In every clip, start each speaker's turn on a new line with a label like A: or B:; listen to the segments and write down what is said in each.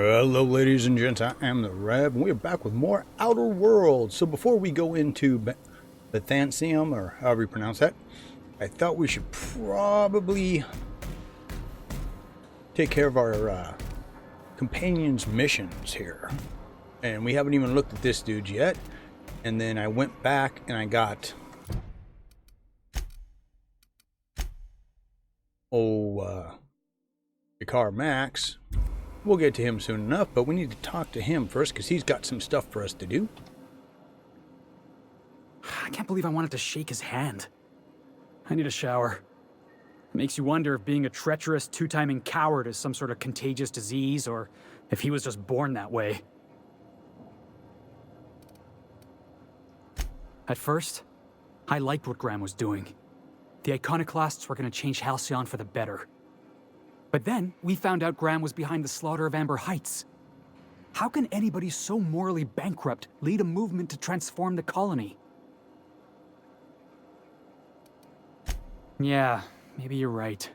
A: Hello ladies and gents, I am the Rev, and we're back with more Outer Worlds. So before we go into Bethantium, or however you pronounce that, I thought we should probably take care of our companions' missions here. And we haven't even looked at this dude yet. And then I went back and I got Jakar Max. We'll get to him soon enough, but we need to talk to him first because he's got some stuff for us to do.
B: I can't believe I wanted to shake his hand. I need a shower. It makes you wonder if being a treacherous, two-timing coward is some sort of contagious disease, or if he was just born that way. At first, I liked what Graham was doing. The Iconoclasts were going to change Halcyon for the better. But then, we found out Graham was behind the slaughter of Amber Heights. How can anybody so morally bankrupt lead a movement to transform the colony? Yeah, maybe you're right.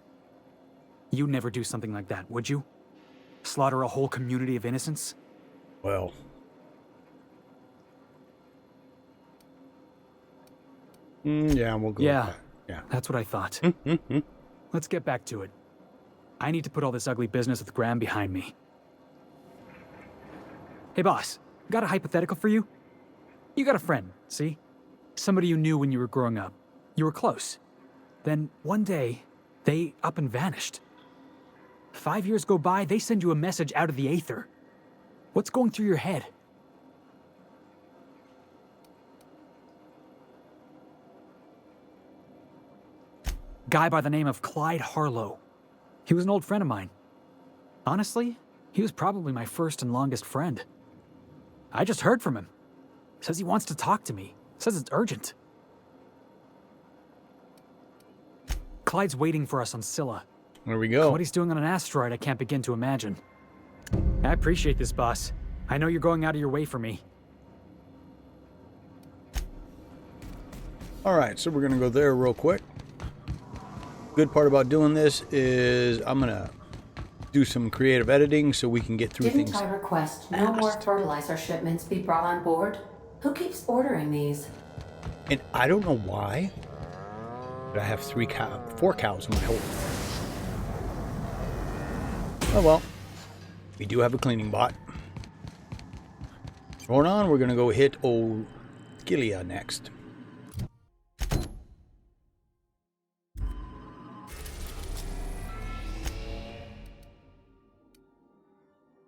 B: You'd never do something like that, would you? Slaughter a whole community of innocents?
A: Well, yeah, we'll go with that. Yeah,
B: that's what I thought. Let's get back to it. I need to put all this ugly business with Graham behind me. Hey boss, got a hypothetical for you? You got a friend, see? Somebody you knew when you were growing up. You were close. Then one day, they up and vanished. 5 years go by, they send you a message out of the aether. What's going through your head? Guy by the name of Clyde Harlow. He was an old friend of mine. Honestly, he was probably my first and longest friend. I just heard from him. Says he wants to talk to me. Says it's urgent. Clyde's waiting for us on Scylla.
A: There we go.
B: What he's doing on an asteroid, I can't begin to imagine. I appreciate this, boss. I know you're going out of your way for me.
A: Alright, so we're going to go there real quick. Good part about doing this is I'm going to do some creative editing so we can get through things.
C: Didn't I request no more fertilizer shipments be brought on board? Who keeps ordering these?
A: And I don't know why, but I have 4 cows in my hold. Oh well, we do have a cleaning bot. Going on, we're going to go hit old Gilia next.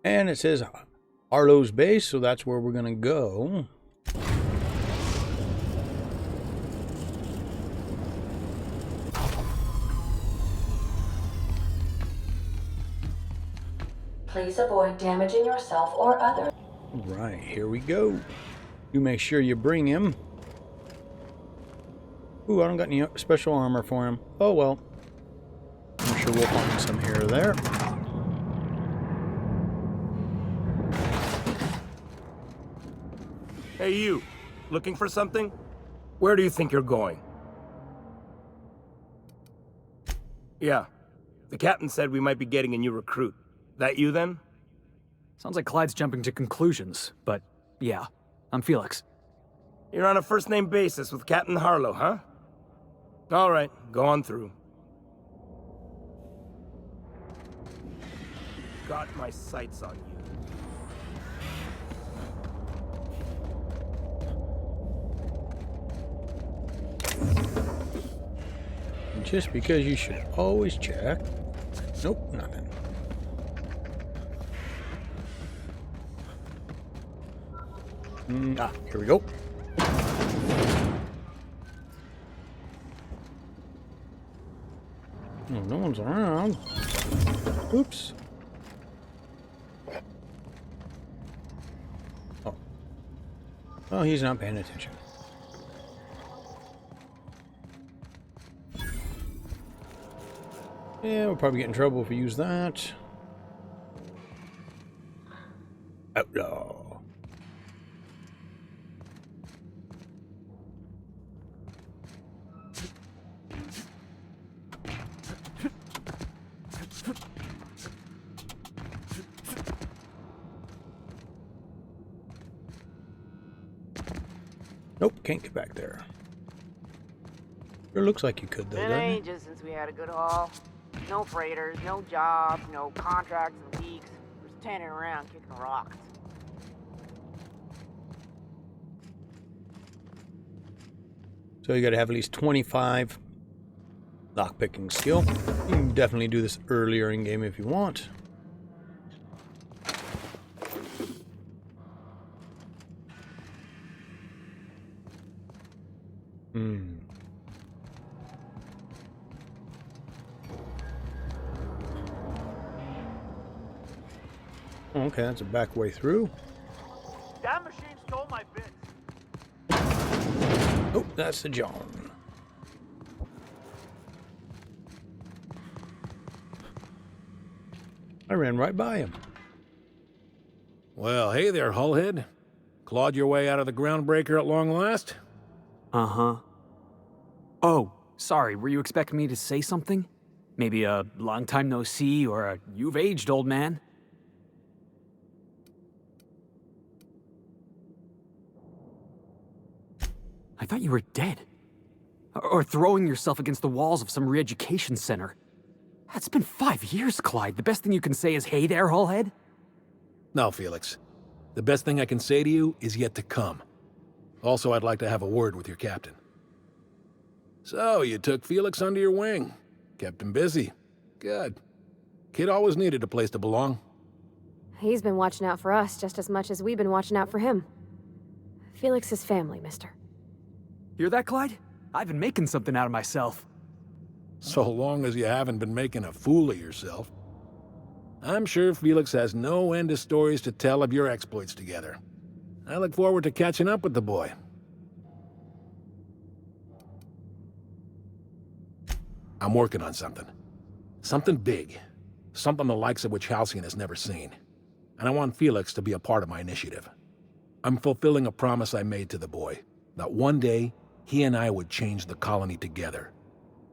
A: And it says Harlow's base, so that's where we're going to go.
C: Please avoid damaging yourself or others.
A: Right, here we go. You make sure you bring him. Ooh, I don't got any special armor for him. Oh well. I'm sure we'll find some here or there.
D: Hey you, looking for something? Where do you think you're going? Yeah, the captain said we might be getting a new recruit. That you then?
B: Sounds like Clyde's jumping to conclusions, but yeah, I'm Felix.
D: You're on a first-name basis with Captain Harlow, huh? All right, go on through. Got my sights on you.
A: Just because you should always check. Nope, nothing. Here we go. Oh, no one's around. Oops. Oh, he's not paying attention. Yeah, we'll probably get in trouble if we use that. Outlaw. Nope, can't get back there. Sure looks like you could, though,
E: Been
A: doesn't it?
E: ages since we had a good haul. No freighters, no jobs, no contracts in weeks. We're standing around kicking rocks.
A: So you got to have at least 25 lockpicking skill. You can definitely do this earlier in game if you want. Okay, that's a back way through.
F: That machine stole my bits.
A: Oh, that's the John. I ran right by him.
G: Well, hey there, hullhead. Clawed your way out of the groundbreaker at long last?
B: Uh-huh. Oh, sorry, were you expecting me to say something? Maybe a long time no see or a you've aged, old man? I thought you were dead. Or throwing yourself against the walls of some re-education center. It's been 5 years, Clyde. The best thing you can say is, hey there, hullhead?
G: No, Felix. The best thing I can say to you is yet to come. Also, I'd like to have a word with your captain. So, you took Felix under your wing. Kept him busy. Good. Kid always needed a place to belong.
H: He's been watching out for us just as much as we've been watching out for him. Felix is family, mister.
B: Hear that, Clyde? I've been making something out of myself.
G: So long as you haven't been making a fool of yourself. I'm sure Felix has no end of stories to tell of your exploits together. I look forward to catching up with the boy. I'm working on something. Something big. Something the likes of which Halcyon has never seen. And I want Felix to be a part of my initiative. I'm fulfilling a promise I made to the boy, that one day he and I would change the colony together.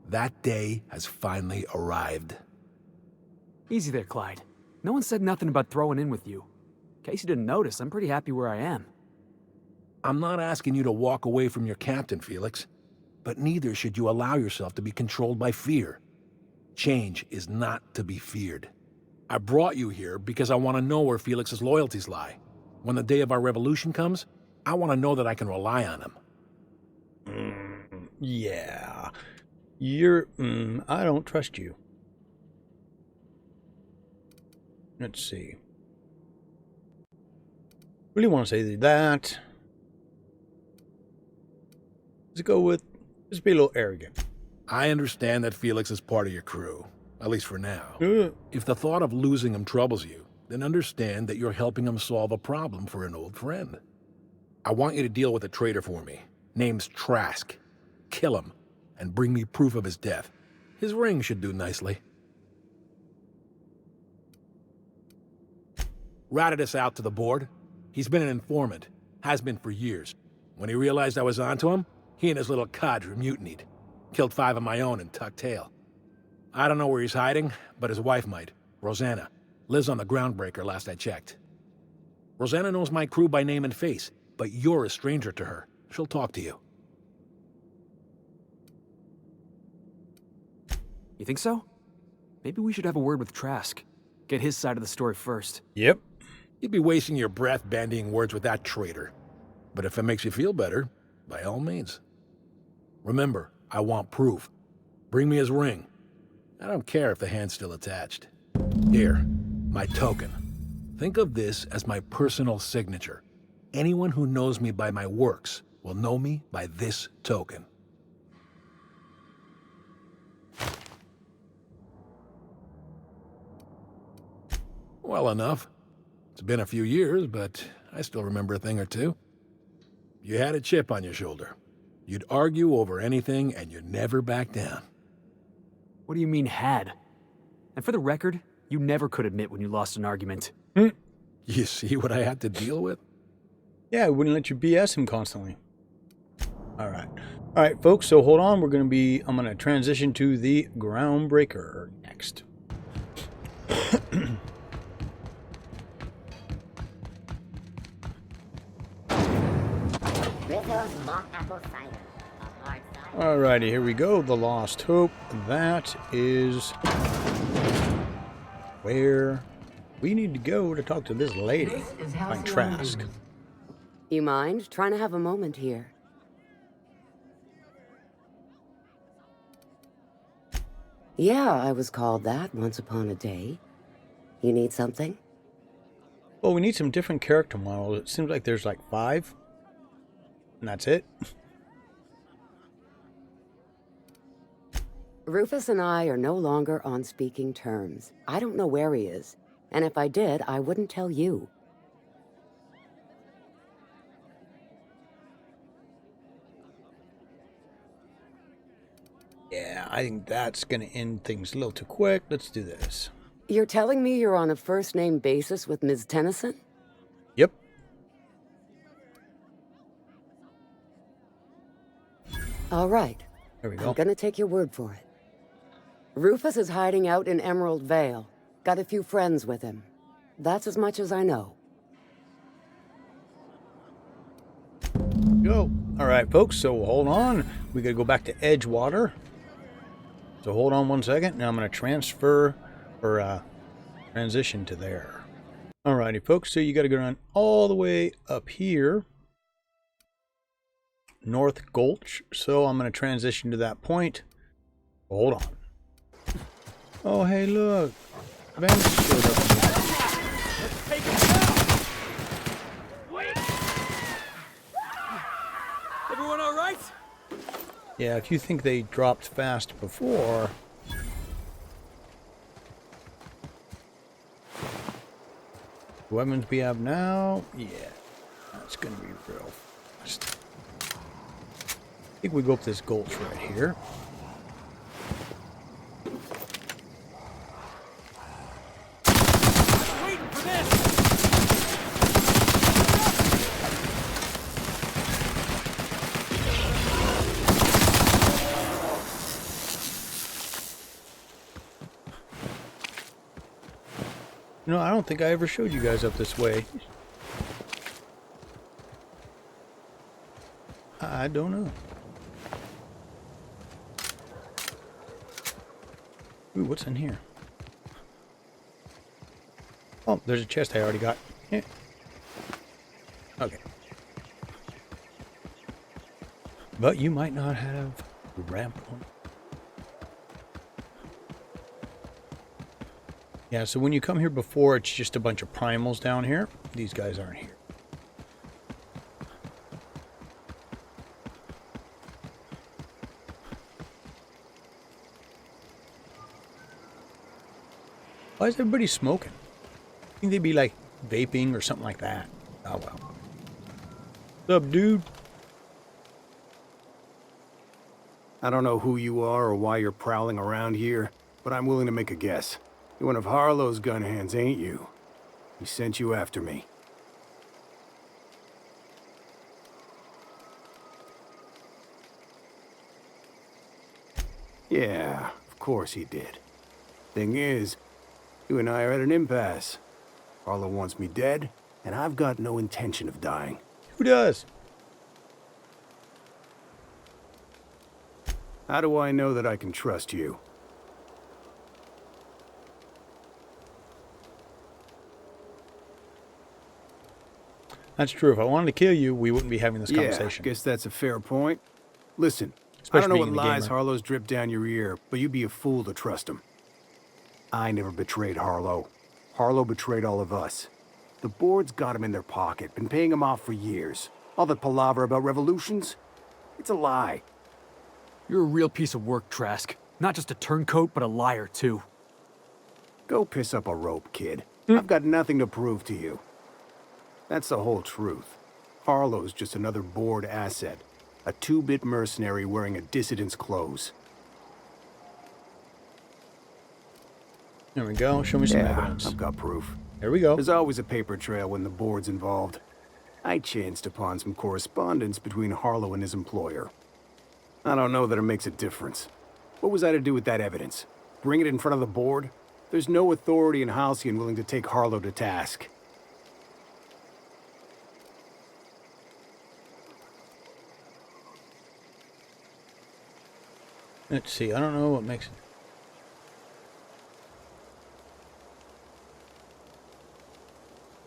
G: That day has finally arrived.
B: Easy there, Clyde. No one said nothing about throwing in with you. In case you didn't notice, I'm pretty happy where I am.
G: I'm not asking you to walk away from your captain, Felix. But neither should you allow yourself to be controlled by fear. Change is not to be feared. I brought you here because I want to know where Felix's loyalties lie. When the day of our revolution comes, I want to know that I can rely on him.
A: Yeah. I don't trust you. Let's see. Really want to say that. Let's go with, just be a little arrogant.
G: I understand that Felix is part of your crew, at least for now.
A: Uh.
G: If the thought of losing him troubles you, then understand that you're helping him solve a problem for an old friend. I want you to deal with a traitor for me. Name's Trask. Kill him, and bring me proof of his death. His ring should do nicely. Ratted us out to the board. He's been an informant. Has been for years. When he realized I was onto him, he and his little cadre mutinied. Killed 5 of my own and tucked tail. I don't know where he's hiding, but his wife might. Rosanna. Lives on the groundbreaker last I checked. Rosanna knows my crew by name and face, but you're a stranger to her. She'll talk to you.
B: You think so? Maybe we should have a word with Trask. Get his side of the story first.
A: Yep.
G: You'd be wasting your breath bandying words with that traitor. But if it makes you feel better, by all means. Remember, I want proof. Bring me his ring. I don't care if the hand's still attached. Here, my token. Think of this as my personal signature. Anyone who knows me by my works will know me by this token. Well enough. It's been a few years, but I still remember a thing or two. You had a chip on your shoulder. You'd argue over anything, and you'd never back down.
B: What do you mean, had? And for the record, you never could admit when you lost an argument.
G: You see what I had to deal with?
A: Yeah, I wouldn't let you BS him constantly. All right, folks, so hold on. I'm going to transition to the groundbreaker next. Alrighty, here we go. The Lost Hope. That is where we need to go to talk to this lady. Find Trask.
I: You mind trying to have a moment here? Yeah, I was called that once upon a day. You need something?
A: Well, we need some different character models. It seems like there's like 5. And that's it.
I: Rufus and I are no longer on speaking terms. I don't know where he is. And if I did, I wouldn't tell you.
A: Yeah, I think that's going to end things a little too quick. Let's do this.
I: You're telling me you're on a first-name basis with Ms. Tennyson?
A: Yep.
I: All right.
A: There we go.
I: I'm gonna take your word for it. Rufus is hiding out in Emerald Vale. Got a few friends with him. That's as much as I know.
A: Go. All right, folks. So hold on. We got to go back to Edgewater. So hold on one second. Now I'm going to transfer or transition to there. All righty, folks. So you got to go down all the way up here, North Gulch. So I'm going to transition to that point. Hold on. Oh, hey, look. Vance showed up.
F: Let's take him down!
B: Everyone all right?
A: Yeah, if you think they dropped fast before. The weapons we have now, yeah, that's going to be real fast. I think we go up this gulch right here.
B: Waiting for this!
A: You know, I don't think I ever showed you guys up this way. I don't know. Ooh, what's in here? Oh, there's a chest I already got. Yeah. Okay. But you might not have the ramp on. Yeah, so when you come here before, it's just a bunch of primals down here. These guys aren't here. Why is everybody smoking? I think they'd be like vaping or something like that. Oh well. What's up, dude?
J: I don't know who you are or why you're prowling around here, but I'm willing to make a guess. You're one of Harlow's gun hands, ain't you? He sent you after me. Yeah, of course he did. Thing is, you and I are at an impasse. Harlow wants me dead, and I've got no intention of dying.
A: Who does?
J: How do I know that I can trust you?
A: That's true. If I wanted to kill you, we wouldn't be having this
J: Yeah,
A: conversation.
J: guess that's a fair point. Listen,
A: Especially
J: I don't know
A: being
J: what
A: the
J: lies
A: gamer.
J: Harlow's drip down your ear, but you'd be a fool to trust him. I never betrayed Harlow. Harlow betrayed all of us. The board's got him in their pocket, been paying him off for years. All that palaver about revolutions? It's a lie.
B: You're a real piece of work, Trask. Not just a turncoat, but a liar, too.
J: Go piss up a rope, kid. I've got nothing to prove to you. That's the whole truth. Harlow's just another board asset. A two-bit mercenary wearing a dissident's clothes.
A: There we go. Show me some
J: Yeah,
A: evidence.
J: I've got proof.
A: There we go.
J: There's always a paper trail when the board's involved. I chanced upon some correspondence between Harlow and his employer. I don't know that it makes a difference. What was I to do with that evidence? Bring it in front of the board? There's no authority in Halcyon willing to take Harlow to task.
A: Let's see. I don't know what makes it.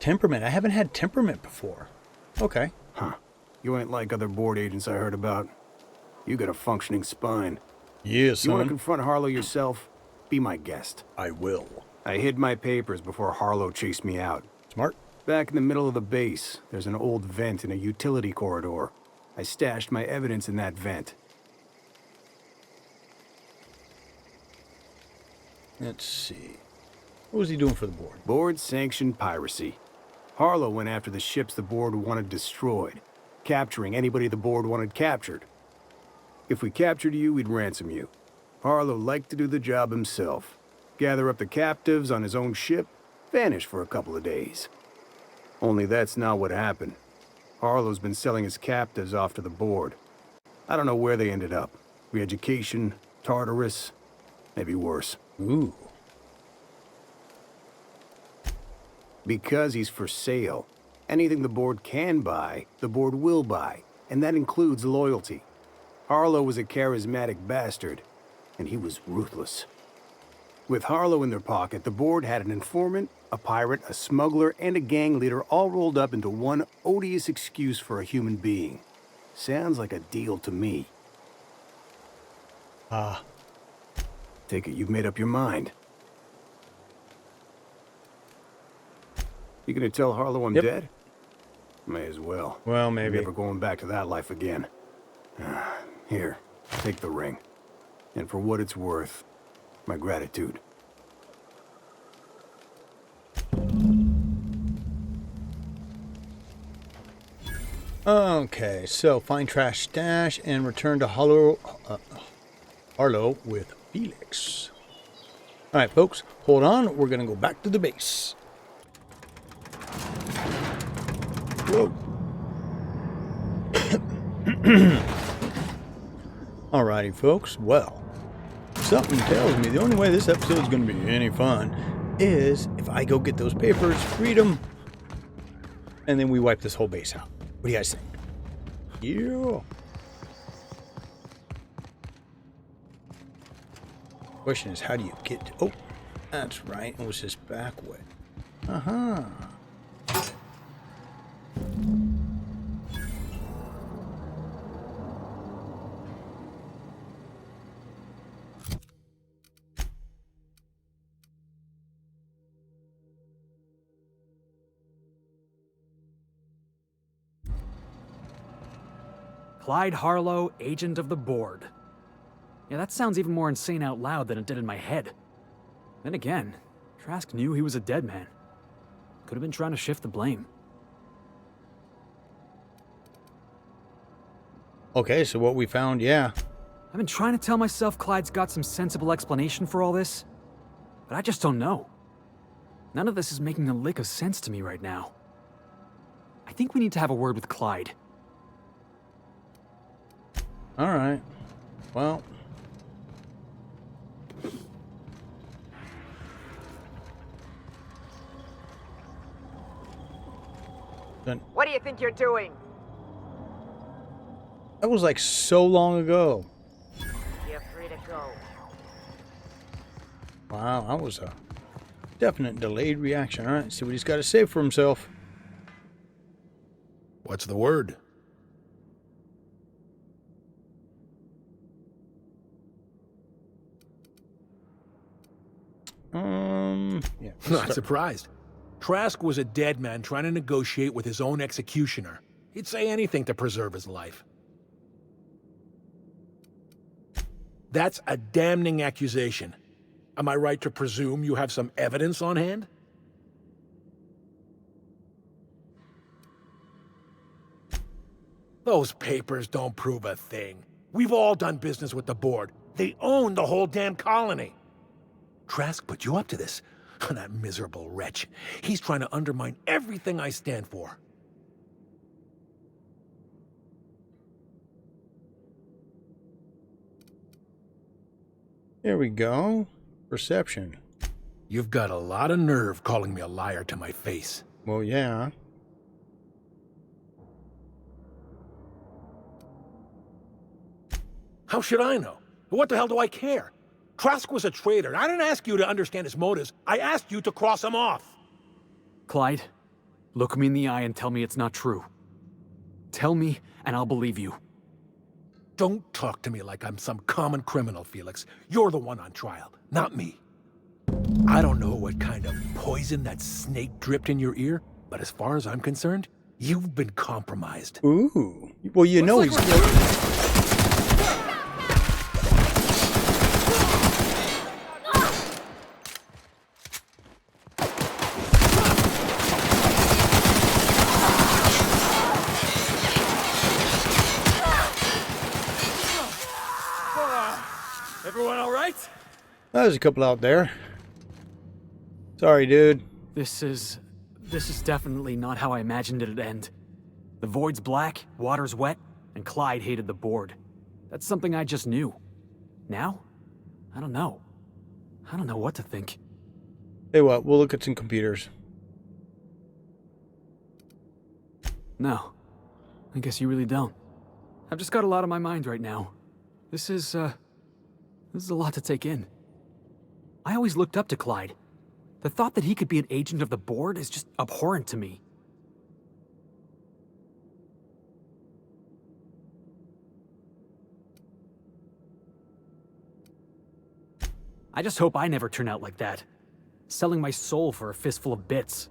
A: Temperament. I haven't had temperament before. Okay.
J: Huh. You ain't like other board agents I heard about. You got a functioning spine.
A: Yes,
J: You want to
A: son.
J: confront Harlow yourself? Be my guest.
A: I will.
J: I hid my papers before Harlow chased me out.
A: Smart.
J: Back in the middle of the base, there's an old vent in a utility corridor. I stashed my evidence in that vent.
A: Let's see. What was he doing for the board?
J: Board-sanctioned piracy. Harlow went after the ships the board wanted destroyed, capturing anybody the board wanted captured. If we captured you, we'd ransom you. Harlow liked to do the job himself. Gather up the captives on his own ship, vanish for a couple of days. Only that's not what happened. Harlow's been selling his captives off to the board. I don't know where they ended up. Re-education, Tartarus, maybe worse.
A: Ooh.
J: Because he's for sale. Anything the board can buy, the board will buy, and that includes loyalty. Harlow was a charismatic bastard, and he was ruthless. With Harlow in their pocket, the board had an informant, a pirate, a smuggler, and a gang leader all rolled up into one odious excuse for a human being. Sounds like a deal to me. Take it you've made up your mind. You gonna tell Harlow I'm dead? May as well.
A: Well, maybe.
J: I'm never going back to that life again. Here, take the ring. And for what it's worth, my gratitude.
A: Okay, so find trash stash and return to Harlow with Felix. All right, folks, hold on. We're gonna go back to the base. Whoa. Alrighty, folks. Well, something tells me the only way this episode is going to be any fun is if I go get those papers, read them, and then we wipe this whole base out. What do you guys think? Yeah. Question is, how do you get to... Oh, that's right. It was just back way. Uh-huh.
B: Clyde Harlow, agent of the board. Yeah, that sounds even more insane out loud than it did in my head. Then again, Trask knew he was a dead man. Could have been trying to shift the blame.
A: Okay, so what we found, yeah.
B: I've been trying to tell myself Clyde's got some sensible explanation for all this, but I just don't know. None of this is making a lick of sense to me right now. I think we need to have a word with Clyde.
A: All right. Well. Then
E: What do you think you're doing?
A: that was like so long ago.
E: You're free to go.
A: Wow, that was a definite delayed reaction. All right, see what he's got to say for himself.
G: What's the word?
A: Yeah.
G: Not surprised. Trask was a dead man trying to negotiate with his own executioner. He'd say anything to preserve his life. That's a damning accusation. Am I right to presume you have some evidence on hand? Those papers don't prove a thing. We've all done business with the board. They own the whole damn colony. Trask put you up to this. That miserable wretch. He's trying to undermine everything I stand for.
A: There we go. Perception.
G: You've got a lot of nerve calling me a liar to my face.
A: Well, yeah.
G: How should I know? But what the hell do I care? Trask was a traitor, and I didn't ask you to understand his motives. I asked you to cross him off.
B: Clyde, look me in the eye and tell me it's not true. Tell me, and I'll believe you.
G: Don't talk to me like I'm some common criminal, Felix. You're the one on trial, not me. I don't know what kind of poison that snake dripped in your ear, but as far as I'm concerned, you've been compromised.
A: Ooh. Well, you know he's
F: Everyone all right?
A: There's a couple out there. Sorry, dude.
B: This is definitely not how I imagined it'd end. The void's black, water's wet, and Clyde hated the board. That's something I just knew. Now? I don't know. I don't know what to think.
A: Hey, what? We'll look at some computers.
B: No. I guess you really don't. I've just got a lot on my mind right now. This is a lot to take in. I always looked up to Clyde. The thought that he could be an agent of the board is just abhorrent to me. I just hope I never turn out like that. Selling my soul for a fistful of bits.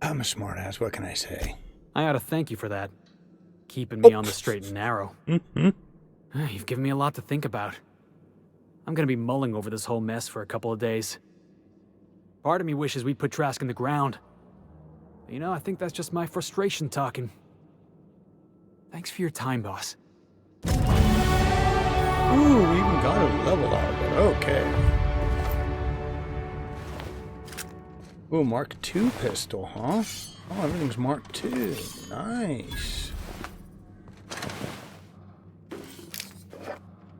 A: I'm a smartass. What can I say?
B: I ought to thank you for that. Keeping me on the straight and narrow. You've given me a lot to think about. I'm gonna be mulling over this whole mess for a couple of days. Part of me wishes we'd put Trask in the ground. But, you know, I think that's just my frustration talking. Thanks for your time, boss.
A: Ooh, we even got a level out of it. Okay. Ooh, Mark II pistol, huh? Oh, everything's Mark II. Nice.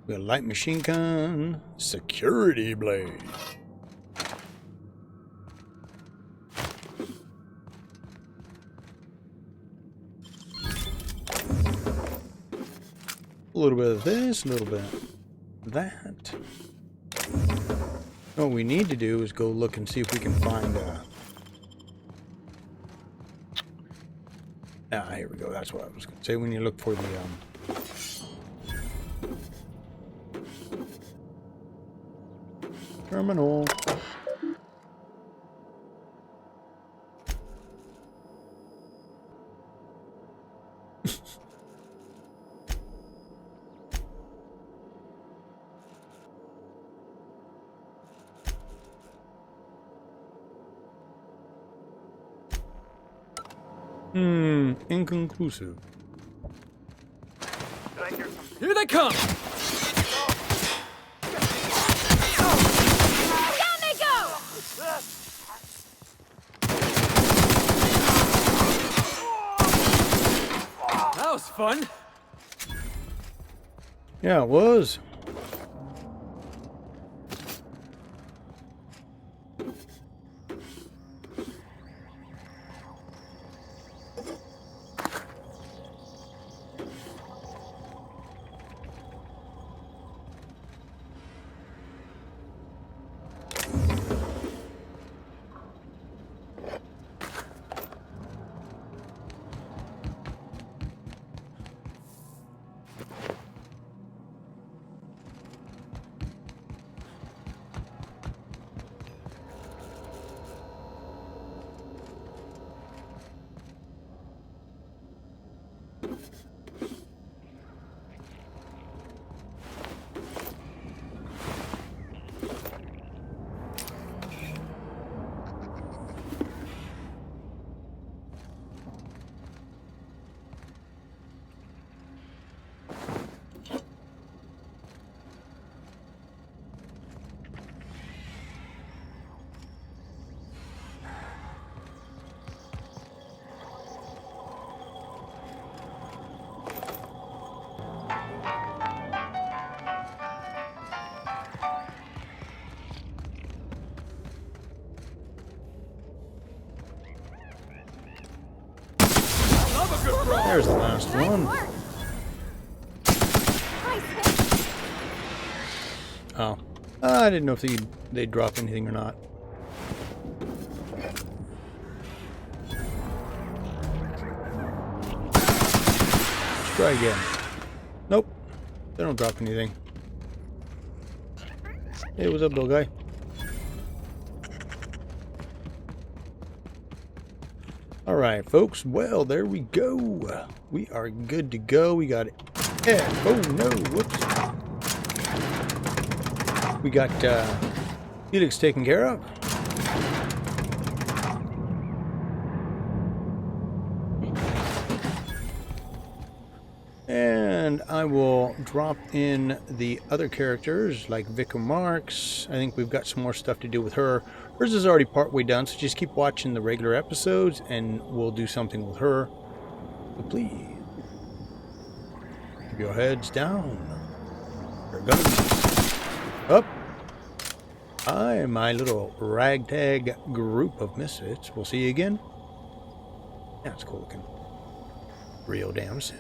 A: We got a light machine gun. Security blade. A little bit of this, a little bit of that. What we need to do is go look and see if we can find here we go. That's what I was going to say. When you look for the terminal. Inconclusive.
B: Here they come!
H: Down they go!
B: That was fun.
A: Yeah, it was. There's the last one. Oh. I didn't know if they'd drop anything or not. Let's try again. Nope. They don't drop anything. Hey, what's up, little guy? Alright, folks. Well, there we go. We are good to go. We got it. Yeah. Oh, no. Whoops. We got Felix taken care of. And I will drop in the other characters like Vicar Marks. I think we've got some more stuff to do with her. Hers is already partway done, so just keep watching the regular episodes and we'll do something with her. So please, keep your heads down. There goes. Up. I and my little ragtag group of misfits. We'll see you again. That's cool looking. Real damn soon.